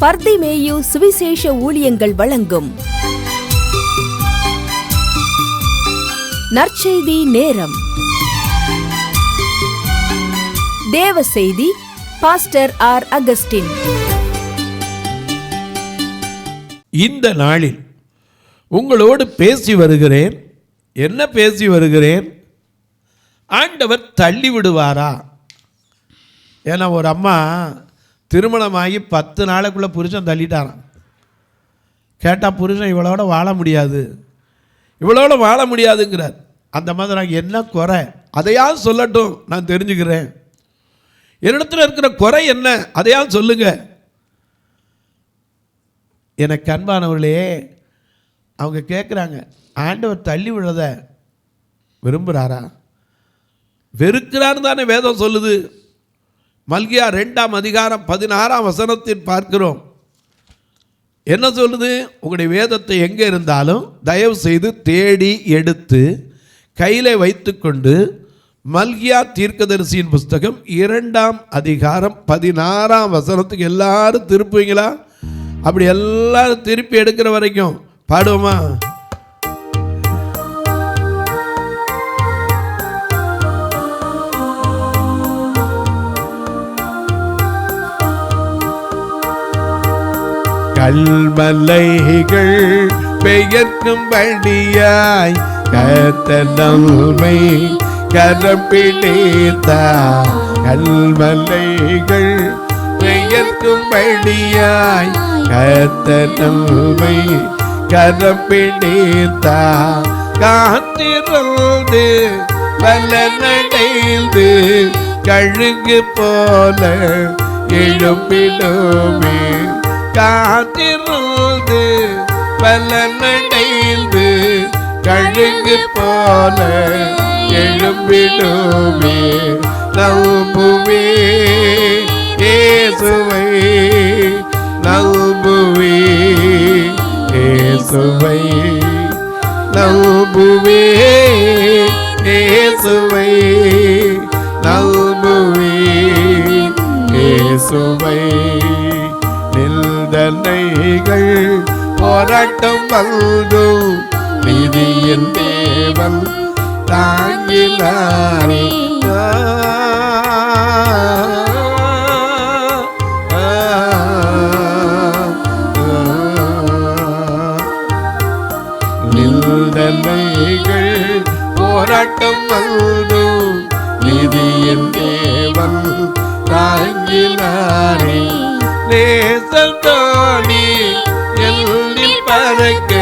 பர்திமேயு சுவிசேஷ ஊழியங்கள் வழங்கும் நற்செய்தி நேரம். தேவ செய்தி பாஸ்டர் ஆர். அகஸ்டின். இந்த நாளில் உங்களோடு பேசி வருகிறேன். என்ன பேசி வருகிறேன்? ஆண்டவர் தள்ளி விடுவாரா? ஏன்னா ஒரு அம்மா திருமணமாகி 10 நாளைக்குள்ளே புருஷன் தள்ளிட்டாரான். கேட்டால் புருஷன் இவளோட வாழ முடியாது, இவளோட வாழ முடியாதுங்கிறார். அந்த மாதிரி நான் என்ன குறை அதையாவது சொல்லட்டும், நான் தெரிஞ்சுக்கிறேன். என்னிடத்தில் இருக்கிற குறை என்ன அதையாவது சொல்லுங்க. எனக்கு அன்பானவர்களே, அவங்க கேட்குறாங்க, ஆண்டவர் தள்ளி விடுறத விரும்புகிறாரா? வெறுக்கிறான்னு தானே வேதம் சொல்லுது. மல்கியா 2ஆம் அதிகாரம் 16ஆம் வசனத்தில் பார்க்கிறோம். என்ன சொல்லுது? உங்களுடைய வேதத்தை எங்கே இருந்தாலும் தயவு செய்து தேடி எடுத்து கையில் வைத்துக்கொண்டு மல்கியா தீர்க்கதரிசியின் புஸ்தகம் 2ஆம் அதிகாரம் 16ஆம் வசனத்துக்கு எல்லாரும் திருப்புவீங்களா? அப்படி எல்லாரும் திருப்பி எடுக்கிற வரைக்கும் பாடுவோமா? கல்மலைகள் பெயர்க்கும்படியாய் கர்த்தர் நம்மை கரம் பிடித்தார். கல்மலைகள் பெயர்க்கும்படியாய் கர்த்தர் நம்மை கரம் பிடித்தார். காத்திருந்து பலனடைந்து கழுகு போல எழும்பிடுமே. காத்திருந்து பலனடைந்து கழுகு போல எழும்பிடுமே. நம்புவே இயேசுவை, நம்புவே இயேசுவை, நம்புவே இயேசுவை, நம்புவே இயேசுவை. நிந்தனைகள் போராட்டம் வல்லும் நீதியின் தேவன் தாங்கினாரே. நிந்தனைகள் போராட்டம் வல்லும் நீதியின் தேவன் தாங்கினாரே. நேசத்தோணி எல்லில் பறக்க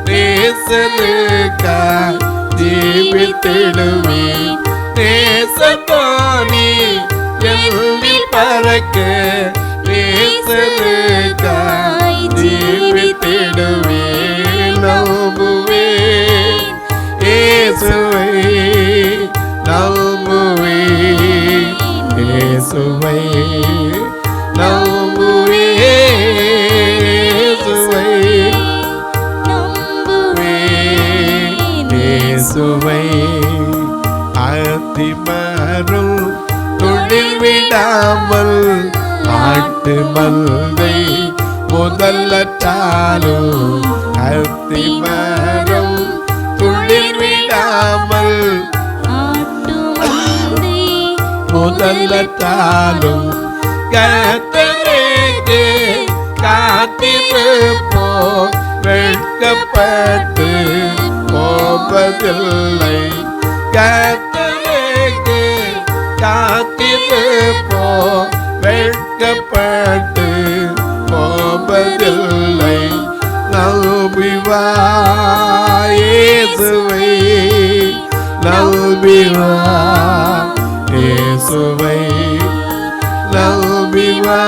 நேசனுக்காய் ஜீவித்திடுவே. நேசத்தோணி எல்லில் பறக்க நேசனுக்காய் ஜீவித்திடுவே. நம்புவே இயேசுவை, நம்புவே இயேசுவை, நம்புவே இயேசுவை, நம்புவே இயேசுவை. அத்திமரம் தொழில் விடாமல் ஆட்டு மந்தை முதலற்றாலும். அத்திமரம் தொழில் விடாமல் ஆட்டு மந்தை முதலற்றாலும். கர்த்தருக்கு காத்திருப்போர் வெட்கப்பட்டு போவதில்லை. கர்த்தருக்கு காத்திருப்போர் வெட்கப்பட்டு போவதில்லை. நம்பிவா இயேசுவை, நம்பிவா இயேசுவை, நம்பிவா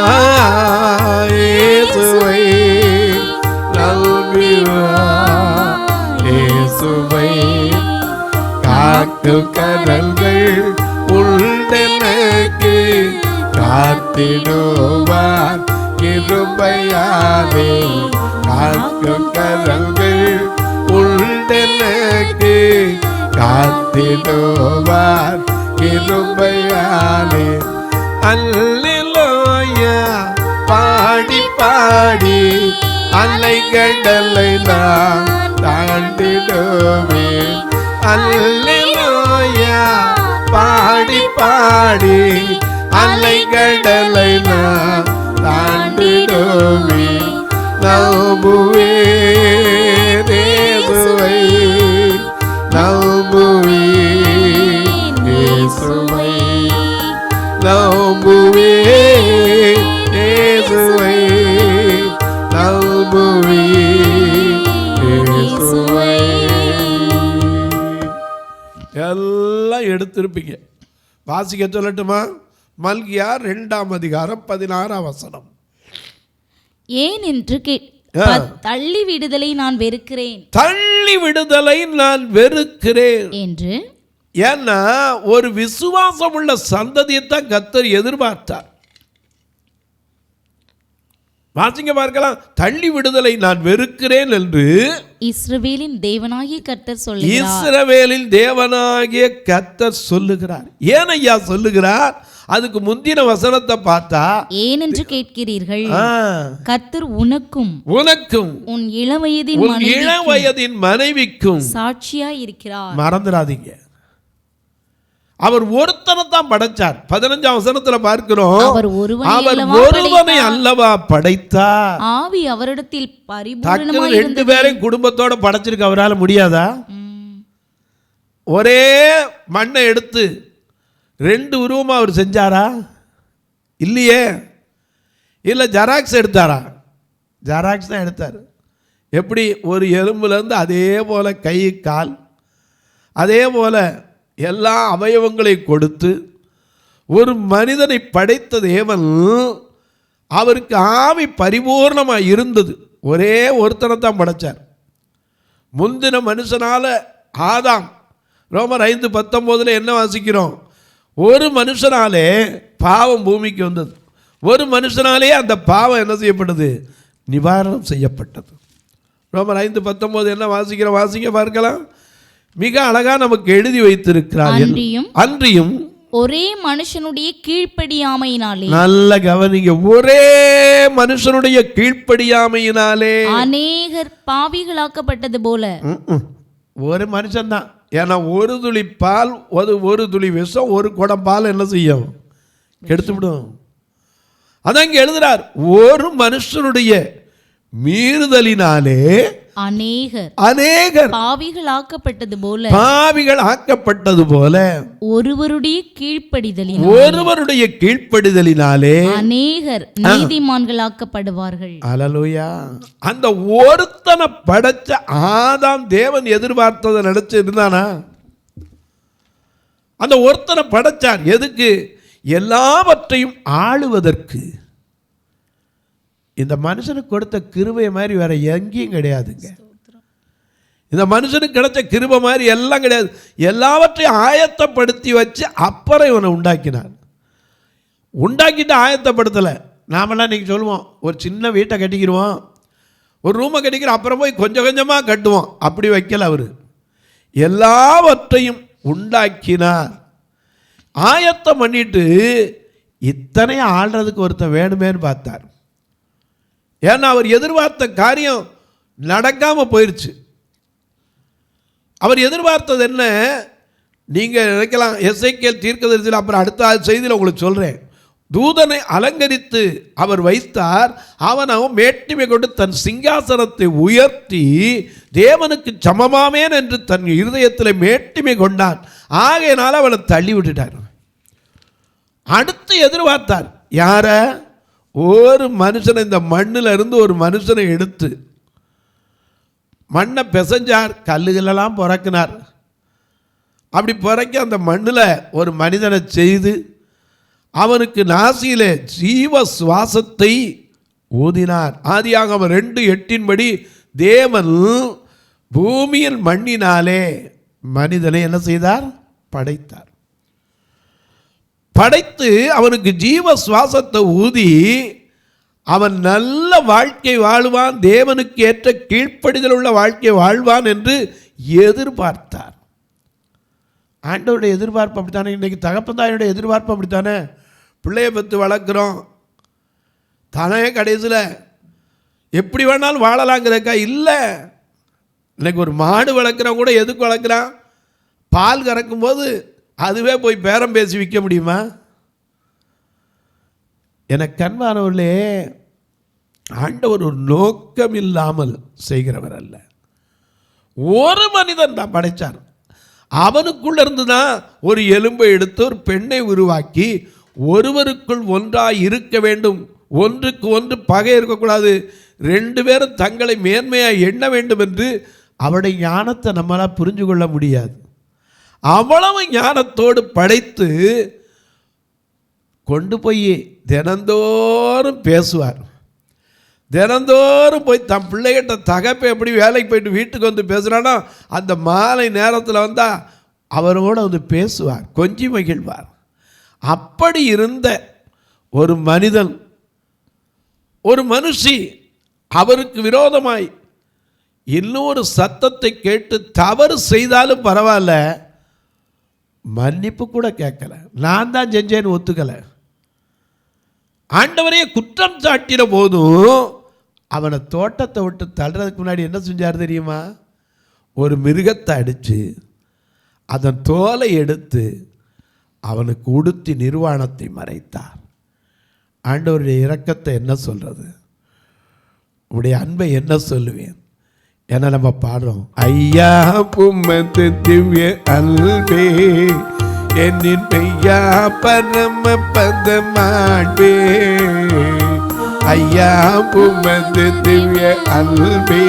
இயேசுவை, நம்பிவா இயேசுவை. காக்கும் கரங்கள் உண்டெனக்கு காத்திடுவார் கிருபையாலே. காக்கும் கரங்கள் உண்டெனக்கு காத்திடுவார் கிருபையாலே. அல்லேலூயா பாடி அலைகடலை நான் தாண்டிடுவேன். அல்லேலூயா பாடி பாடி அலைகடலை நான் தாண்டிடுவேன். நம்புவேன் இயேசுவை, நம்புவேன் இயேசுவை, நம்புவேன் இயேசுவை, நம்புவேன் இயேசுவை. எல்லாம் எடுத்திருப்பீங்க. வாசிக்க சொல்லட்டுமா? மல்கியா 2ஆம் அதிகாரம் 16ஆம் வசனம். ஏன் என்று தள்ளி விடுதலை நான் வெறுக்கிறேன், தள்ளி விடுதலை நான் வெறுக்கிறேன் என்று. ஏன்னா ஒரு விசுவாசம் உள்ள சந்ததியைத்தான் கர்த்தர் எதிர்பார்த்தார். வாசிங்க பார்க்கலாம். தள்ளி விடுதலை நான் வெறுக்கிறேன் என்று இஸ்ரவேலின் தேவனாகிய கர்த்தர் சொல்லுகிறார். இஸ்ரவேலின் தேவனாகிய கர்த்தர் சொல்லுகிறார். ஏன் ஐயா சொல்லுகிறார்? அதுக்கு முந்தின வசனத்தை பார்த்தா, ஏன் என்று கேட்கிறீர்கள், கர்த்தர் உனக்கும் உன் இளவயதின் மனைவிக்கும் சாட்சியாய் இருக்கிறார். மறந்துடாதீங்க, அவர் ஒருத்தனை தான் படைச்சார். 15ஆம் வசனத்துல பார்க்கிறோம், அவர் ஒருவனை அல்லவா படைத்தார். ஆவி அவரிடத்தில் பரிபூரணமாய் இருந்தது. 2 பேரையும் குடும்பத்தோட படைச்சிருக்க அவரால் முடியாதா? ஒரே மண்ணை எடுத்து 2 உருவமா அவர் செஞ்சாரா? இல்லையே. இல்லை ஜெராக்ஸ் எடுத்தாரா? ஜெராக்ஸ் தான் எடுத்தார். எப்படி? ஒரு எலும்புலேருந்து அதே போல கை கால் அதே போல எல்லா அவயவங்களை கொடுத்து ஒரு மனிதனை படைத்த தேவன், அவருக்கு ஆவி பரிபூர்ணமாக இருந்தது. ஒரே ஒருத்தனை தான் படைச்சார். முந்தின மனுஷனால ஆதாம், ரோமர் 5:19 என்ன வாசிக்கிறோம்? ஒரு மனுஷனாலே பாவம் பூமிக்கு வந்தது. ஒரு மனுஷனாலே அந்த பாவம் என்ன செய்யப்பட்டது? நிவாரணம் செய்யப்பட்டது. ரோமர் 5:19 என்ன வாசிக்கிறோம்? வாசிக்க பார்க்கலாம். மிக அழகா நமக்கு எழுதி வைத்திருக்கிறார். அன்றியும் ஒரே மனுஷனுடைய கீழ்ப்படியாமையினாலே, நல்ல கவனிங்க, ஒரே மனுஷனுடைய கீழ்ப்படியாமையினாலே அநேகர் பாவிகளாக்கப்பட்டது போல. ஒரு மனுஷன் தான். ஏன்னா ஒரு துளி பால், ஒரு துளி விஷம், ஒரு குடம் பால் என்ன செய்யும்? கெடுத்து விடும். அதான் இங்க எழுதுறார், ஒரு மனுஷனுடைய மீறுதலினாலே அநேகர் பாவிகள் ஆக்கப்பட்டது போல ஒருவருடைய கீழ்ப்படிதலினாலே அநேகர் நீதிமான்களாக்கப்படுவார்கள். அல்லேலூயா. அந்த ஒருத்தனை படைச்ச ஆதாம் தேவன் எதிர்பார்த்ததை நினைச்சு இருந்தானா? அந்த ஒருத்தனை படைச்சார். எதுக்கு? எல்லாவற்றையும் ஆளுவதற்கு. இந்த மனுஷனுக்கு கொடுத்த கிருபை மாதிரி வேற எங்கேயும் கிடையாதுங்க. இந்த மனுஷனுக்கு கிடைச்ச கிருபை மாதிரி எல்லாம் கிடையாது. எல்லாவற்றையும் ஆயத்தப்படுத்தி வச்சு அப்புறம் இவனை உண்டாக்கினார். உண்டாக்கிட்டு ஆயத்தப்படுத்தலை. நாமெல்லாம் இன்றைக்கி சொல்லுவோம், ஒரு சின்ன வீட்டை கட்டிக்கிடுவோம், ஒரு ரூமை கட்டிக்கிறோம், அப்புறம் போய் கொஞ்சம் கொஞ்சமாக கட்டுவோம். அப்படி வைக்கல. அவர் எல்லாவற்றையும் உண்டாக்கினார், ஆயத்தம் பண்ணிட்டு இத்தனையும் ஆள்றதுக்கு ஒருத்தன் வேணுமேன்னு பார்த்தார். ஏன்னா அவர் எதிர்பார்த்த காரியம் நடக்காமல் போயிடுச்சு. அவர் எதிர்பார்த்தது என்ன? நீங்கள் நினைக்கலாம், எசேக்கியேல் தீர்க்கதரிசியில் அப்புறம் அடுத்த செய்தியில் உங்களுக்கு சொல்கிறேன். தூதனை அலங்கரித்து அவர் வைத்தார். அவன் மேட்டிமை கொண்டு தன் சிங்காசனத்தை உயர்த்தி தேவனுக்கு சமமாமேன் என்று தன் இருதயத்தில் மேட்டிமை கொண்டான். ஆகையினால அவனை தள்ளி விட்டுட்டார். அடுத்து எதிர்பார்த்தார் யார? ஒரு மனுஷனை, இந்த மண்ணில் இருந்து ஒரு மனுஷனை எடுத்து மண்ணை பிசைஞ்சார், கல்லுகளெல்லாம் புறக்கினார். அப்படி புறக்கி அந்த மண்ணில் ஒரு மனிதனை செய்து அவனுக்கு நாசியிலே ஜீவ சுவாசத்தை ஊதினார். ஆதியாகமம் 2:8 தேவன் பூமியில் மண்ணினாலே மனிதனை என்ன செய்தார்? படைத்தார். படைத்து அவனுக்கு ஜீவ சுவாசத்தை ஊதி அவன் நல்ல வாழ்க்கை வாழ்வான், தேவனுக்கு ஏற்ற கீழ்ப்படிதல் உள்ள வாழ்க்கை வாழ்வான் என்று எதிர்பார்த்தார். ஆண்டவருடைய எதிர்பார்ப்பு அப்படித்தானே. இன்றைக்கி தகப்பந்தாயுடைய எதிர்பார்ப்பு அப்படித்தானே. பிள்ளையை பற்றி வளர்க்குறோம், தானே கடைசியில் எப்படி வேணாலும் வாழலாங்கிறக்கா இல்லை. இன்னைக்கு ஒரு மாடு வளர்க்குறவங்க கூட எதுக்கு வளர்க்குறான்? பால் கறக்கும்போது அதுவே போய் பேரம் பேசி விற்க முடியுமா? எனக்கு கண்பானவர்களே, ஆண்டவர் ஒரு நோக்கம் இல்லாமல் செய்கிறவர் அல்ல. ஒரு மனிதன் தான் படைச்சார். அவனுக்குள்ள இருந்து தான் ஒரு எலும்பை எடுத்து ஒரு பெண்ணை உருவாக்கி ஒருவருக்குள் ஒன்றாய் இருக்க வேண்டும். ஒன்றுக்கு ஒன்று பகை இருக்கக்கூடாது. ரெண்டு பேரும் தங்களை மேன்மையாக எண்ண வேண்டும் என்று அவருடைய ஞானத்தை நம்மளால் புரிஞ்சு கொள்ள முடியாது. அவ்வளவு ஞானத்தோடு படைத்து கொண்டு போய் தினந்தோறும் பேசுவார். தினந்தோறும் போய் தன் பிள்ளைகிட்ட தகப்பை எப்படி வேலைக்கு போயிட்டு வீட்டுக்கு வந்து பேசுகிறானோ அந்த மாலை நேரத்தில் வந்தால் அவரோடு வந்து பேசுவார், கொஞ்சி மகிழ்வார். அப்படி இருந்த ஒரு மனிதன், ஒரு மனுஷி அவருக்கு விரோதமாய் இன்னொரு சத்தத்தை கேட்டு தவறு செய்தாலும் பரவாயில்ல, மன்னிப்பு கூட கேட்கல. நான் தான் செஞ்சேன்னு ஒத்துக்கலை. ஆண்டவரையே குற்றம் சாட்டின போதும் அவனை தோட்டத்தை விட்டு தள்ளுறதுக்கு முன்னாடி என்ன செஞ்சார் தெரியுமா? ஒரு மிருகத்தை அடித்து அதன் தோலை எடுத்து அவனுக்கு உடுத்தி நிர்வாணத்தை மறைத்தார். ஆண்டவருடைய இரக்கத்தை என்ன சொல்கிறது? உடைய அன்பை என்ன சொல்லுவேன்? ஏன்னா நம்ம பாடுறோம், ஐயா பும்மத்து திவ்ய அன்பே என்னின் பெய்யா பரம பதமாட்பே. ஐயா பும்மத்து திவ்ய அன்பே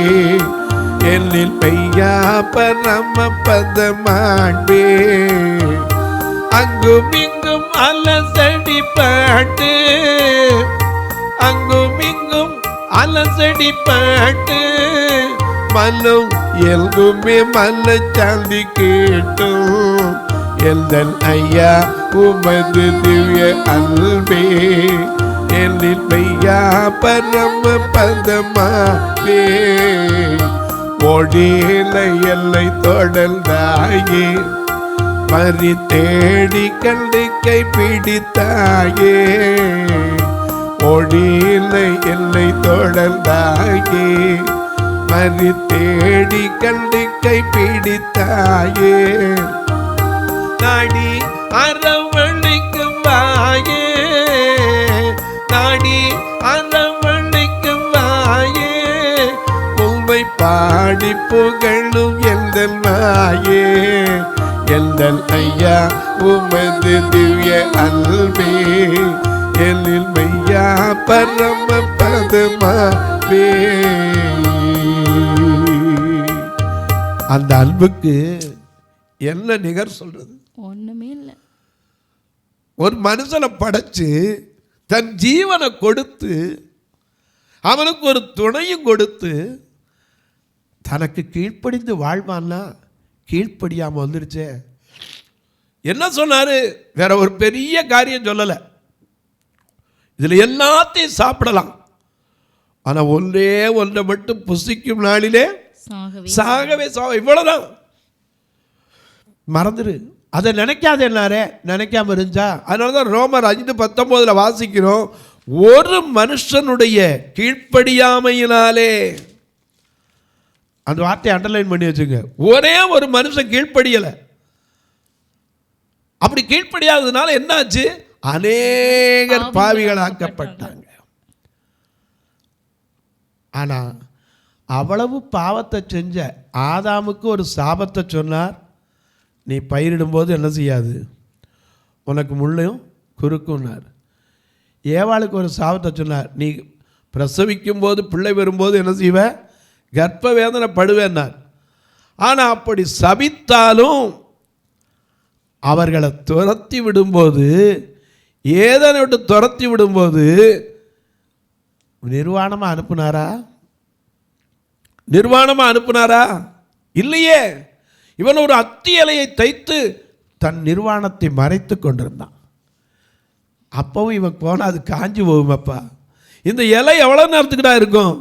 என்னில் பெய்யா பரம பதமாட்பே. அங்கும் இங்கும் அலசடி பாட்டு, அங்கும் இங்கும் அலசடி பாட்டு, மலம் எல்குமே மல்ல சாந்தி கேட்டும். எல்தன் ஐயா உமது திவ்ய அன்பே என்னில் பெய்யா பரம பதமாவே. ஒடியில எல்லை தொடர்ந்தாயே, பறி தேடி கண்டு கை பிடித்தாயே. ஒடியில எல்லை தொடர்ந்தாயே, பறி தேடி கண்டு கை பிடித்தாயே. நாடி அரவணைக்கும் வாயே, நாடி அரவணைக்கும் வாயே. உம்மை பாடி புகழும் எந்தன் வாயே. எந்தன் ஐயா உமது திவ்ய அன்பே என்னில் மெய்யா பரம பதமாவே. அந்த அன்புக்கு என்ன நிகர் சொல்றது? ஒண்ணுமே இல்லை. ஒரு மனுஷனை படைச்சு தன் ஜீவனை கொடுத்து அவனுக்கு ஒரு துணையும் கொடுத்து தனக்கு கீழ்ப்படிந்து வாழ்வான்னா கீழ்ப்படியாம வந்துருச்சே. என்ன சொன்னாரு? வேற ஒரு பெரிய காரியம் சொல்லலை. இதுல எல்லாத்தையும் சாப்பிடலாம், ஆனா ஒன்றே ஒன்றை மட்டும் புசிக்கும் நாளிலே சாகவே சாக. இவ்வளவுதான், மறந்துரு. அதை நினைக்காத என்னாரே, நினைக்காம இருந்தா. அதனாலதான் ரோமர் 5:19 வாசிக்கிறோம், ஒரு மனுஷனுடைய கீழ்ப்படியாமையினாலே. அந்த வார்த்தையை அண்டர்லைன் பண்ணி வச்சுங்க. ஒரே ஒரு மனுஷன் கீழ்ப்படியலை. அப்படி கீழ்ப்படியாததுனால என்னாச்சு? அநேகர் பாவிகளாக்கப்பட்டாங்க. ஆனா அவ்வளவு பாவத்தை செஞ்ச ஆதாமுக்கு ஒரு சாபத்தை சொன்னார். நீ பயிரிடும்போது என்ன செய்யாது, உனக்கு முள்ளையும் குறுக்குன்னார். ஏவாளுக்கு ஒரு சாபத்தை சொன்னார், நீ பிரசவிக்கும் போது பிள்ளை வரும்போது என்ன செய்வ, கர்ப்ப வேதனை படுவேன்னார். ஆனால் அப்படி சபித்தாலும் அவர்களை துரத்தி விடும்போது, ஏதனை விட்டு துரத்தி விடும்போது நிர்வாணமாக அனுப்புனாரா? நிர்வாணமாக அனுப்புனாரா? இல்லையே. இவன் ஒரு அத்தி இலையை தைத்து தன் நிர்வாணத்தை மறைத்து கொண்டிருந்தான். அப்பவும் இவன் போனால் அது காஞ்சி போகுமப்பா. இந்த இலை எவ்வளோ நேரத்துக்குடா இருக்கும்?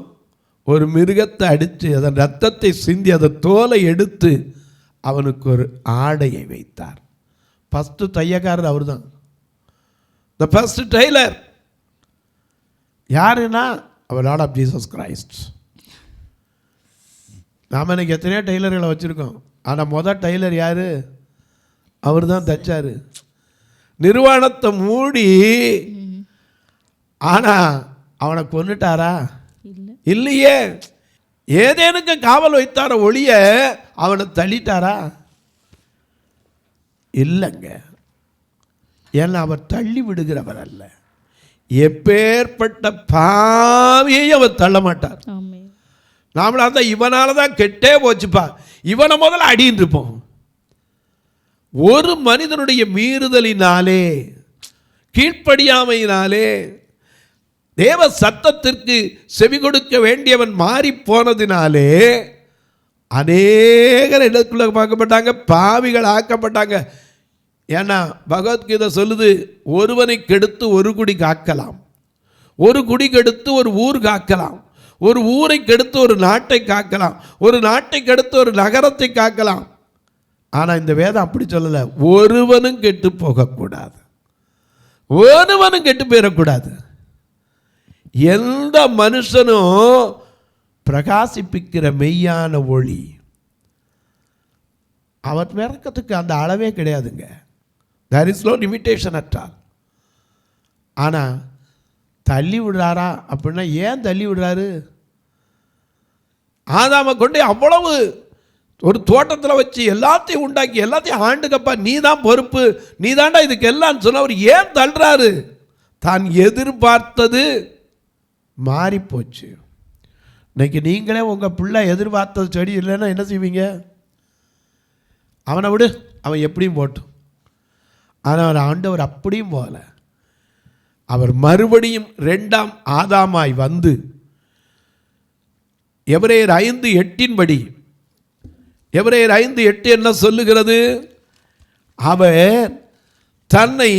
ஒரு மிருகத்தை அடித்து அதன் ரத்தத்தை சிந்தி அதை தோலை எடுத்து அவனுக்கு ஒரு ஆடையை வைத்தார். ஃபஸ்ட்டு தையக்காரர் அவர் தான், த ஃபஸ்ட் டெய்லர். யாருன்னா அவர் லார்ட் ஆஃப் ஜீசஸ் கிரைஸ்ட். நாம் இன்னைக்கு எத்தனையோ டெய்லர்களை வச்சுருக்கோம். ஆனால் டெய்லர் யார்? அவர் தான் தைச்சார். நிர்வாணத்தை மூடி. ஆனால் அவனை கொன்னுட்டாரா? இல்லையே. ஏதேனுக்கு காவல் வைத்தார ஒளிய அவனை தள்ளிட்டாரா? இல்லைங்க. ஏன்னா அவர் தள்ளி விடுகிறவர் அல்ல. எப்பேற்பட்ட பாவியை அவர் தள்ள மாட்டார். நாமளா தான் இவனால தான் கெட்டே போச்சுப்பா, இவனை முதல்ல அடின்னு இருப்போம். ஒரு மனிதனுடைய மீறுதலினாலே, கீழ்ப்படியாமையினாலே, தேவ சத்தத்திற்கு செவி கொடுக்க வேண்டியவன் மாறி போனதினாலே அநேகர் இடத்துக்குள்ள பார்க்கப்பட்டாங்க, பாவிகள் ஆக்கப்பட்டாங்க. ஏன்னா பகவத்கீதை சொல்லுது, ஒருவனை கெடுத்து ஒரு குடி காக்கலாம், ஒரு குடி கெடுத்து ஒரு ஊர் காக்கலாம், ஒரு ஊரை கெடுத்து ஒரு நாட்டை காக்கலாம், ஒரு நாட்டை கெடுத்து ஒரு நகரத்தை காக்கலாம். ஆனால் இந்த வேதம் அப்படி சொல்லலை. ஒருவனும் கெட்டு போகக்கூடாது, ஒருவனும் கெட்டு போயிடக்கூடாது. எந்த மனுஷனும் பிரகாசிப்பிக்கிற மெய்யான ஒளி, அவர் விளக்கத்துக்கு அந்த அளவே கிடையாதுங்க. there is no limitation at all. ஆனால் தள்ளி விடுறாரா அப்படின்னா ஏன் தள்ளி விடுறாரு? ஆதாமை கொண்டு அவ்வளவு ஒரு தோட்டத்தில் வச்சு எல்லாத்தையும் உண்டாக்கி எல்லாத்தையும் ஆண்டுக்கப்பா நீ தான் பொறுப்பு, நீ தாண்டா இதுக்கு எல்லாம் சொன்ன அவர் ஏன் தள்ளுறாரு? தான் எதிர்பார்த்தது மாறி போச்சு. இன்னைக்கு நீங்களே உங்கள் பிள்ளை எதிர்பார்த்தது செடி இல்லைன்னா என்ன செய்வீங்க? அவனை விடு, அவன் எப்படியும் போட்டும். ஆனால் அவர் ஆண்டவர் அப்படியும் போகல. அவர் மறுபடியும் 2ஆம் ஆதாமாய் வந்து எபிரேயர் 5:8 எபிரேயர் 5:8 என்ன சொல்லுகிறது? அவர் தன்னை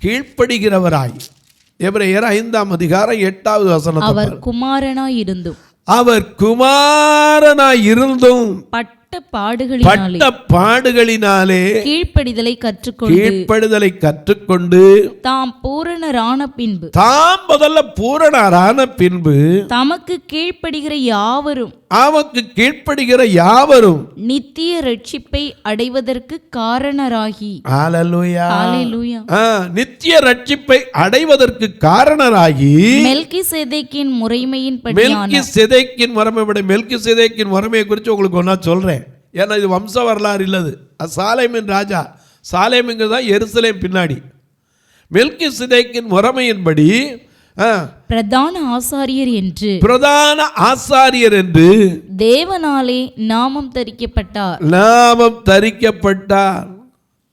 கீழ்ப்படுகிறவராய், எபிரேயர் 5ஆம் அதிகாரம் 8வது வசனம், அவர் குமாரனாய் இருந்தும் பட்ட பாடுகளினாலே கீழ்ப்படிதலை கற்றுக்கொண்டு தாம் பூரணரான பின்பு தமக்கு கீழ்ப்படுகிற யாவரும் நித்திய ரட்சிப்பை அடைவதற்கு காரணராகி. ஹல்லேலூயா. நித்திய ரட்சிப்பை அடைவதற்கு காரணராகி மெல்கிசேதேக்கின் முறைமையின்படி, மெல்கிசேதேக்கின் முறைமையை குறித்து உங்களுக்கு ஒன்றா சொல்றேன். ஏன்னா இது வம்ச வரலாறு இல்லது. அது சாலேமின் ராஜா, சாலேமுங்கிறது தான் எருசலேம் பின்னாடி. மெல்கிசேதேக்கின் முறைமையின்படி பிரதான ஆசாரியர் என்று தேவனாலே நாமம் தரிக்கப்பட்டார்.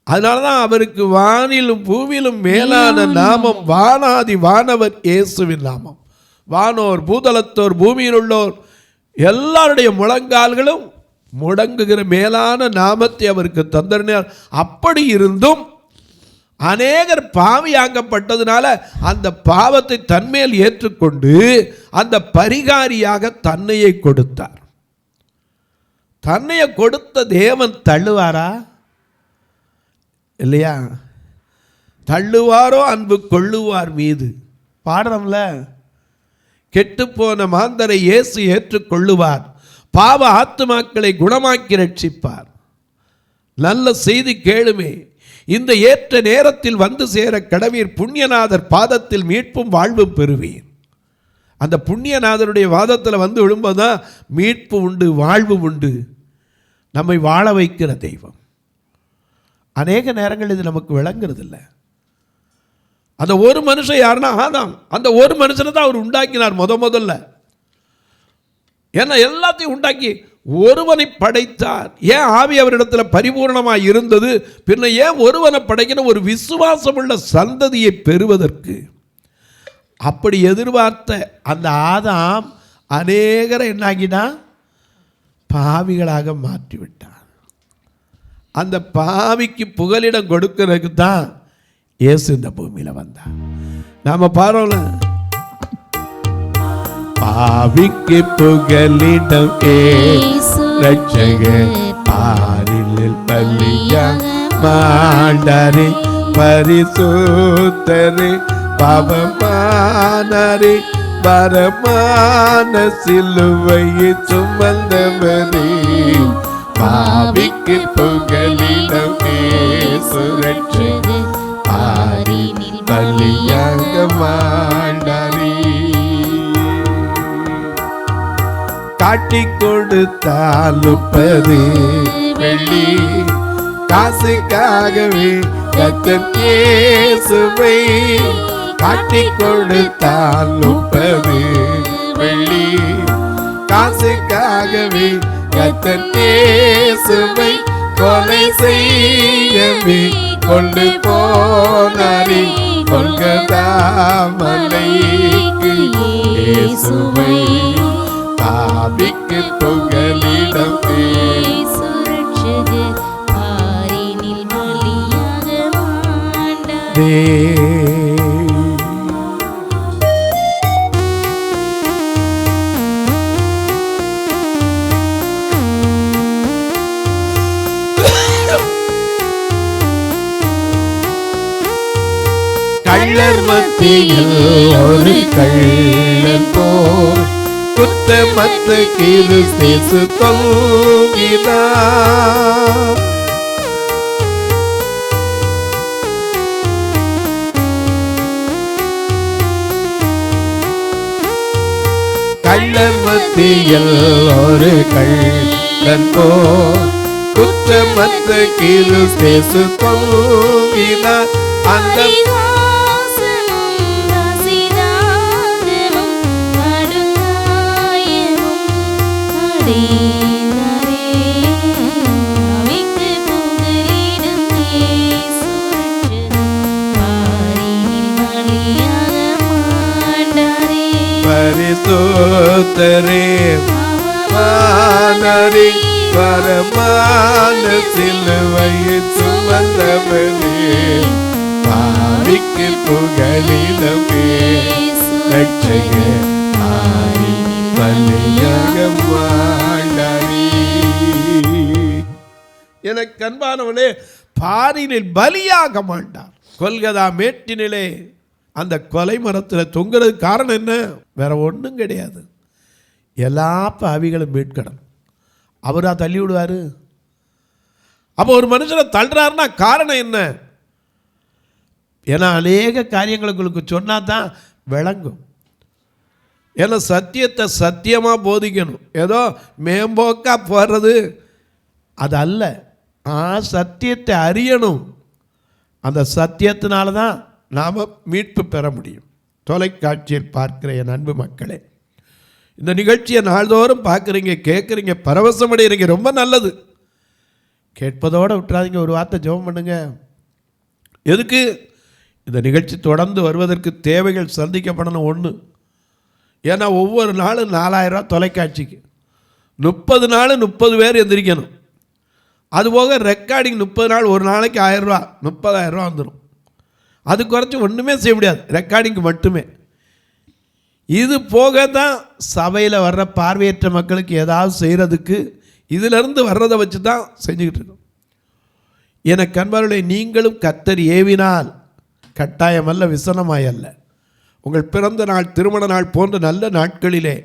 அதனாலதான் அவருக்கு வானிலும் பூவிலும் மேலான நாமம் வானாதி வானவர் இயேசுவின் நாமம். வானோர் பூதலத்தோர் பூமியில் உள்ளோர் எல்லாருடைய முழங்கால்களும் முடங்குகிற மேலான நாமத்தை அவருக்கு தந்தறினார். அப்படி இருந்தும் அநேகர் பாவியாக்கப்பட்டதுனால அந்த பாவத்தை தன்மேல் ஏற்றுக்கொண்டு அந்த பரிகாரியாக தன்னையை கொடுத்தார். தன்னையை கொடுத்த தேவன் தள்ளுவாரா? இல்லையா? தள்ளுவாரோ அன்பு கொள்ளுவார் மீது. பாடுறோம்ல, கெட்டுப்போன மாந்தரை இயேசு ஏற்றுக்கொள்ளுவார், பாவ ஆத்துமாக்களை குணமாக்கி ரட்சிப்பார். நல்ல செய்தி கேளுமே, இந்த ஏற்ற நேரத்தில் வந்து சேர கடவீர், புண்ணியநாதர் பாதத்தில் மீட்பும் வாழ்வும் பெறுவீர். அந்த புண்ணியநாதருடைய வாதத்தில் வந்து விழும்போதுதான் மீட்பு உண்டு, வாழ்வு உண்டு, நம்மை வாழ வைக்கிற தெய்வம். அநேக நேரங்கள் இது நமக்கு விளங்குறது இல்லை. அந்த ஒரு மனுஷன் யாருன்னா ஆதாம். அந்த ஒரு மனுஷனை தான் அவர் உண்டாக்கினார் முதல்ல. ஏன்னா எல்லாத்தையும் உண்டாக்கி ஒருவனை படைத்தார். ஏன் ஆவி அவரிடத்தில் பரிபூர்ணமாக இருந்தது, பின்ன ஏன் ஒருவனை படைக்கிற ஒரு விசுவாசமுள்ள சந்ததியை பெறுவதற்கு. அப்படி எதிர்பார்த்த அந்த ஆதாம் அநேகரை என்னாகினா பாவிகளாக மாற்றிவிட்டார். அந்த பாவிக்கு புகலிடம் கொடுக்கிறதுக்கு தான் இயேசு இந்த பூமியில் வந்தார். நாம பாரோல, பாவிக்கு புகலிடம் ரட்சகர் பாரில் பலியாக மாண்டரே, பரிசுத்தரே, பாவமானரே, பரமான சிலுவையை சுமந்தவரே, பாவிக்கு புகலிடம் சுரட்சது, பாரினில் பலியாக மாண்டாரே. காட்டிக் கொடுத்தால் 30 வெள்ளி காசுக்காகவே கர்த்தர் இயேசுவை, காட்டிக் கொடுத்தால் 30 வெள்ளி காசுக்காகவே கர்த்தர் இயேசுவை கொலை செய்யவே கொண்டு போனாரே, கொல்கதா மலைக்கு இயேசுவை, பாவிக்கு புகலிடம் சுரட்சது, பாரினில் பலியாக மாண்டாரே. கள்ளர் மத்தியில் ஒரு கள்ளன் போல் குற்றமற்ற கிறிஸ்து தொங்கினார். கள்ளர் மத்தியில் ஒரு கள்ளன் போல் குற்றமற்ற கிறிஸ்து தொங்கினார். அந்த பரிசுத்தரே மானரே, பரமான சிலுவையை சுமந்தவரே, பாவிக்கு புகலிடமே ரட்சகர், பாரினில் பலியாக மாண்டாரே. எனக்கு அன்பானவனே, பாரினில் பலியாக மாட்டார். கொல்கதா மேட்டினிலே அந்த கொலை மரத்தில் தொங்குறது காரணம் என்ன? வேற ஒன்றும் கிடையாது. எல்லா பாவிகளும் மீட்கணும். அவரா தள்ளி விடுவார்? அப்போ ஒரு மனுஷனை தள்ளுறாருன்னா காரணம் என்ன? ஏன்னா அநேக காரியங்களை உங்களுக்கு சொன்னா தான் விளங்கும். ஏன்னா சத்தியத்தை சத்தியமாக போதிக்கணும். ஏதோ மேம்போக்கா போடுறது அது அல்ல. சத்தியத்தை அறியணும். அந்த சத்தியத்தினால தான் நாம் மீட்பு பெற முடியும். தொலைக்காட்சியில் பார்க்கிற என் அன்பு மக்களே, இந்த நிகழ்ச்சியை நாள்தோறும் பார்க்குறீங்க, கேட்குறீங்க, பரவசமடைகிறீங்க. ரொம்ப நல்லது. கேட்பதோடு விட்டுறாதீங்க. ஒரு வார்த்தை ஜெபம் பண்ணுங்க. எதுக்கு? இந்த நிகழ்ச்சி தொடர்ந்து வருவதற்கு தேவைகள் சந்திக்கப்படணும். ஒன்று, ஏன்னா ஒவ்வொரு நாளும் 4000 ரூபா தொலைக்காட்சிக்கு, 30 நாள் 30 பேர் எந்திரிக்கணும். அதுபோக ரெக்கார்டிங் 30 நாள், ஒரு நாளைக்கு 1000 ரூபா, 30,000 ரூபா வந்துடும். அது குறைச்சி ஒன்றுமே செய்ய முடியாது, ரெக்கார்டிங்க்கு மட்டுமே. இது போக தான் சபையில் வர்ற பார்வையற்ற மக்களுக்கு ஏதாவது செய்கிறதுக்கு இதிலிருந்து வர்றதை வச்சு தான் செஞ்சுக்கிட்டு இருக்கோம். எனக்கு அன்பார்களே, நீங்களும் கர்த்தர் ஏவினால், கட்டாயமல்ல, விசனமாயல்ல, உங்கள் பிறந்த நாள், திருமண நாள் போன்ற நல்ல நாட்களிலே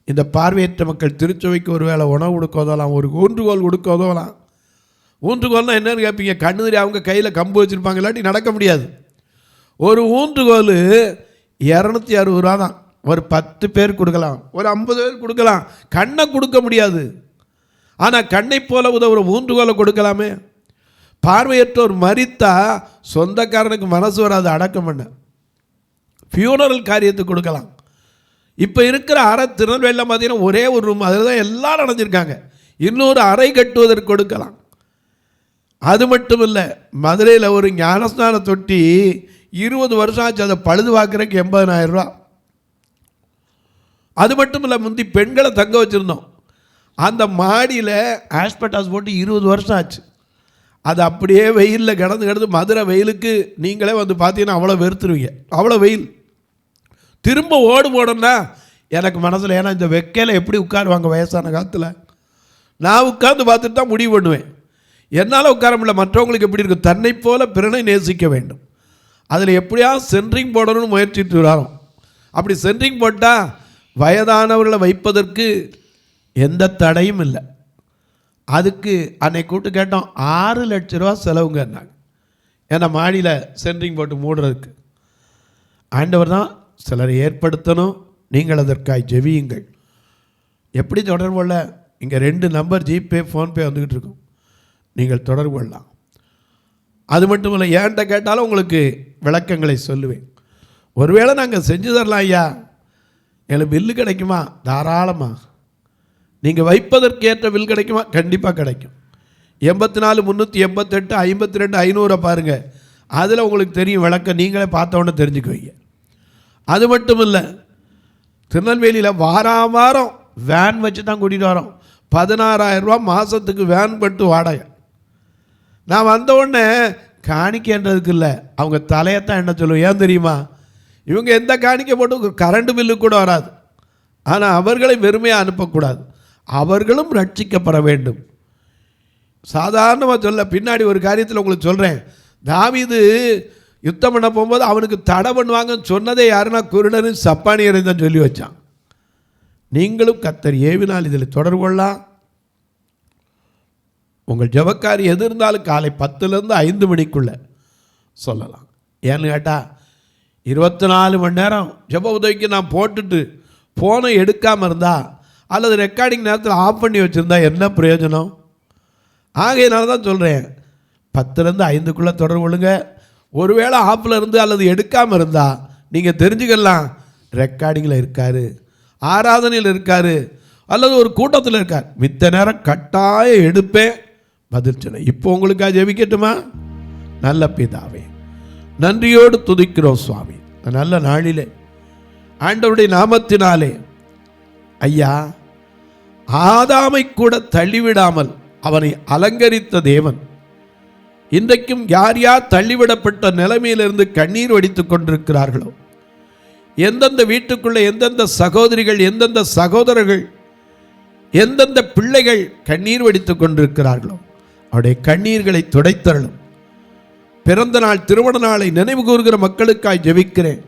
இந்த பார்வையற்ற மக்கள் திருச்சபைக்கு ஒரு வேளை உணவு கொடுக்க உதவலாம், ஒரு ஊன்றுகோல் கொடுக்க உதவலாம். ஊன்றுகோல்னால் என்னென்னு கேட்பீங்க? கண்ணுதிரி அவங்க கையில் கம்பு வச்சுருப்பாங்க, இல்லாட்டி நடக்க முடியாது. ஒரு ஊன்றுகோல் 260 ரூபா தான். ஒரு 10 பேர் கொடுக்கலாம், ஒரு 50 பேர் கொடுக்கலாம். கண்ணை கொடுக்க முடியாது. ஆனால் கண்ணை போல உதவுற ஊன்றுகோலை கொடுக்கலாமே. பார்வையற்றோர் மரித்தா சொந்தக்காரனுக்கு மனசு வராது அடக்கம் பண்ண, ஃபியூனரல் காரியத்துக்கு கொடுக்கலாம். இப்போ இருக்கிற அறை திருநெல்வேலியில் பார்த்தீங்கன்னா ஒரே ஒரு ரூம், அதில் தான் எல்லாம் நடந்திருக்காங்க. இன்னொரு அறை கட்டுவதற்கு கொடுக்கலாம். அது மட்டும் இல்லை, மதுரையில் ஒரு ஞானஸ்நான தொட்டி 20 வருஷம் ஆச்சு, அதை பழுது பார்க்குறதுக்கு 80,000 ரூபா. அது மட்டும் இல்லை, முந்தி பெண்களை தங்க வச்சுருந்தோம். அந்த மாடியில் ஆஸ்பெட்டாஸ் போட்டு 20 வருஷம் ஆச்சு. அது அப்படியே வெயிலில் கிடந்து மதுரை வெயிலுக்கு நீங்களே வந்து பார்த்தீங்கன்னா அவ்வளோ வெறுத்துருவீங்க, அவ்வளோ வெயில். திரும்ப ஓடு போடணும்னா எனக்கு மனசில், ஏன்னா இந்த வெக்கையில் எப்படி உட்காருவாங்க வயசான காலத்தில். நான் உட்கார்ந்து பார்த்துட்டு தான் முடிவு பண்ணுவேன். என்னால் உட்கார முடியல. மற்றவங்களுக்கு எப்படி இருக்கும்? தன்னை போல பிறனை நேசிக்க வேண்டும். அதில் எப்படியாவது சென்ட்ரிங் போடணும்னு முயற்சிட்டு வரோம். அப்படி சென்ட்ரிங் போட்டால் வயதானவர்களை வைப்பதற்கு எந்த தடையும் இல்லை. அதுக்கு அன்னைக்கு கூப்பிட்டு கேட்டோம், 6 லட்ச ரூபா செலவுங்கன்னாங்க. ஏன்னா மாடியில் சென்ட்ரிங் போட்டு மூடுறதுக்கு. ஆண்டவர் தான் சிலரை ஏற்படுத்தணும், நீங்கள் அதற்காக ஜெபியுங்கள். எப்படி தொடர்பு கொள்ள? இங்கே 2 நம்பர் ஜிபே ஃபோன்பே வந்துக்கிட்டு இருக்கும், நீங்கள் தொடர்பு கொள்ளலாம். அது மட்டும் இல்லை, ஏன்ட்ட கேட்டாலும் உங்களுக்கு விளக்கங்களை சொல்லுவேன். ஒருவேளை நாங்கள் செஞ்சு தரலாம் ஐயா, எனக்கு பில்லு கிடைக்குமா? தாராளமாக. நீங்கள் வைப்பதற்கு ஏற்ற பில் கிடைக்குமா? கண்டிப்பாக கிடைக்கும். 84 388 52 500 பாருங்கள், அதில் உங்களுக்கு தெரியும் விளக்கம், நீங்களே பார்த்தோன்னு தெரிஞ்சுக்குவீங்க. அது மட்டும் இல்லை, திருநெல்வேலியில் வாரம் வேன் வச்சு தான் கூட்டிகிட்டு வரோம். 16,000 ரூபா மாதத்துக்கு வேன் பட்டு வாடகை. நான் வந்தவுடனே காணிக்கைன்றதுக்கு இல்லை, அவங்க தலையத்தான் என்ன சொல்லுவேன். ஏன் தெரியுமா? இவங்க எந்த காணிக்கை போட்டு கரண்ட் பில்லு கூட வராது. ஆனால் அவர்களை வெறுமையாக அனுப்பக்கூடாது, அவர்களும் ரட்சிக்கப்பட வேண்டும். சாதாரணமாக சொல்ல, பின்னாடி ஒரு காரியத்தில் உங்களுக்கு சொல்கிறேன். தாவீது யுத்தம் பண்ண போகும்போது அவனுக்கு தடை பண்ணுவாங்கன்னு சொன்னதே யாருன்னா குருடனும் சப்பானியரையும் தான் சொல்லி வச்சான். நீங்களும் கர்த்தர் ஏவினால் இதில் தொடர்பு கொள்ளலாம். உங்கள் ஜெபக்காரி எது இருந்தாலும் காலை 10லேருந்து 5 மணிக்குள்ளே சொல்லலாம். ஏன்னு கேட்டால் 24 மணி நேரம் ஜெப உதவிக்கு நான் போட்டுட்டு ஃபோனை எடுக்காமல் இருந்தால் அல்லது ரெக்கார்டிங் நேரத்தில் ஆஃப் பண்ணி வச்சுருந்தா என்ன பிரயோஜனம்? ஆகையினால தான் சொல்கிறேன், 10லேருந்து 5க்குள்ளே தொடர்பு கொள்ளுங்க. ஒருவேளை ஆஃபில் இருந்து அல்லது எடுக்காமல் இருந்தால் நீங்கள் தெரிஞ்சுக்கலாம், ரெக்கார்டிங்கில் இருக்கார், ஆராதனையில் இருக்கார், அல்லது ஒரு கூட்டத்தில் இருக்கார். மித்த நேரம் கட்டாயம் எடுப்பேன், பதில் சொன்னேன். இப்போ உங்களுக்காக ஜெபிக்கட்டுமா? நல்ல பிதாவே, நன்றியோடு துதிக்கிறோம் சுவாமி. நல்ல நாளிலே ஆண்டவருடைய நாமத்தினாலே ஐயா, ஆதாமை கூட தள்ளிவிடாமல் அவனை அலங்கரித்த தேவன், இன்றைக்கும் யார் யார் தள்ளிவிடப்பட்ட நிலைமையிலிருந்து கண்ணீர் வடித்து கொண்டிருக்கிறார்களோ, எந்தெந்த வீட்டுக்குள்ளே எந்தெந்த சகோதரிகள், எந்தெந்த சகோதரர்கள், எந்தெந்த பிள்ளைகள் கண்ணீர் வடித்து கொண்டிருக்கிறார்களோ, அவருடைய கண்ணீர்களை துடைத்தரலும். பிறந்த நாள் திருமண நாளை நினைவு கூறுகிற மக்களுக்காய் ஜெபிக்கிறேன்.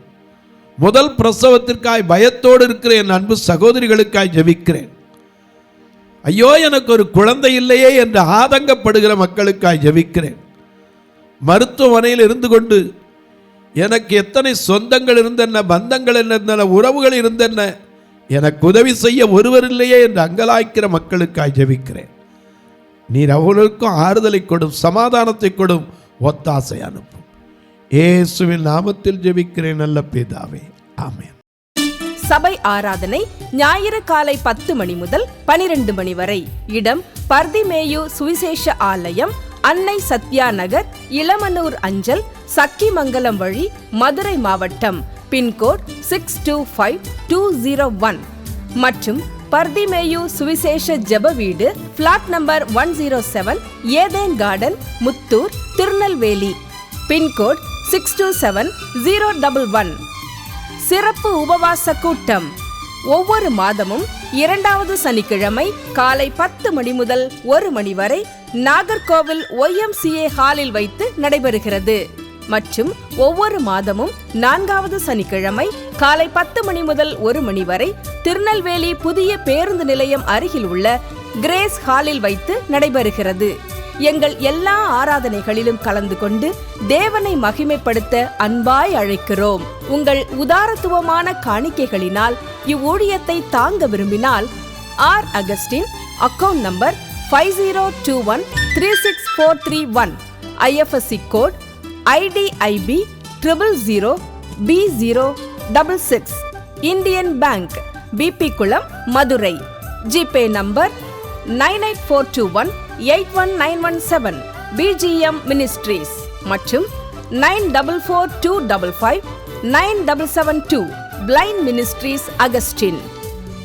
முதல் பிரசவத்திற்காய் பயத்தோடு இருக்கிற என் அன்பு சகோதரிகளுக்காய் ஜெபிக்கிறேன். ஐயோ எனக்கு ஒரு குழந்தை இல்லையே என்று ஆதங்கப்படுகிற மக்களுக்காய் ஜெபிக்கிறேன். மருத்துவமனையில் இருந்து கொண்டு எனக்கு எத்தனை சொந்தங்கள் இருந்தன, பந்தங்கள் இருந்தன, உறவுகள் இருந்தன, எனக்கு உதவி செய்ய ஒருவர் இல்லையே என்று அங்கலாய்க்கிற மக்களுக்காய் ஜெபிக்கிறேன். நீர் அவர்களுக்கும் ஆறுதலை கொடும், சமாதானத்தை கொடும், ஒத்தாசை அனுப்பும். இயேசுவின் நாமத்தில் ஜெபிக்கிறேன் நல்ல பிதாவே, ஆமென். சபை ஆராதனை ஞாயிறு காலை 10 மணி முதல் 12 மணி வரை. இடம் பர்திமேயு சுவிசேஷ ஆலயம், அன்னை சத்யா நகர், இளமனூர் அஞ்சல், சக்கிமங்கலம் வழி, மதுரை மாவட்டம். பின்கோட் 625201 மற்றும் பர்திமேயு சுவிசேஷ ஜெப வீடு, plot number 107, Eden garden, Muthur, Tirunelveli. Pincode 627011. சிறப்பு உபவாச கூட்டம் ஒவ்வொரு மாதமும் 2வது சனிக்கிழமை காலை 10 மணி முதல் 1 மணி வரை நாகர்கோவில் YMCA ஹாலில் வைத்து நடைபெறுகிறது. மற்றும் ஒவ்வொரு மாதமும் 4வது சனிக்கிழமை காலை 10 மணி முதல் 1 மணி வரை திருநெல்வேலி புதிய பேருந்து நிலையம் அருகில் உள்ள கிரேஸ் ஹாலில் வைத்து நடைபெறுகிறது. எங்கள் எல்லா ஆராதனைகளிலும் கலந்து கொண்டு தேவனை மகிமைப்படுத்த அன்பாய் அழைக்கிறோம். உங்கள் உதாரத்துவமான காணிக்கைகளினால் இவ்வூழியத்தை தாங்க விரும்பினால் R Augustine, account number 5021364331, IFSC code IDIB 000B066, Indian bank, BP Kulam, Madurai. GPay number 9842181917, BGM ministries மற்றும் 9442559772, பிளைண்ட் மினிஸ்ட்ரீஸ் அகஸ்டின்.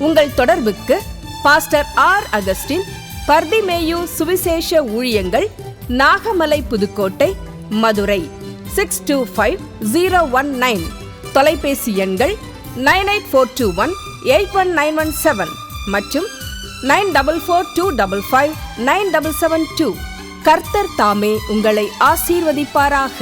உங்கள் தொடர்புக்கு பாஸ்டர் ஆர் அகஸ்டின், பர்திமேயு சுவிசேஷ ஊழியங்கள், நாகமலை, புதுக்கோட்டை, மதுரை 625019. தொலைபேசி எண்கள் 9842181917 மற்றும் 9442559772. கர்த்தர் தாமே உங்களை ஆசீர்வதிப்பாராக.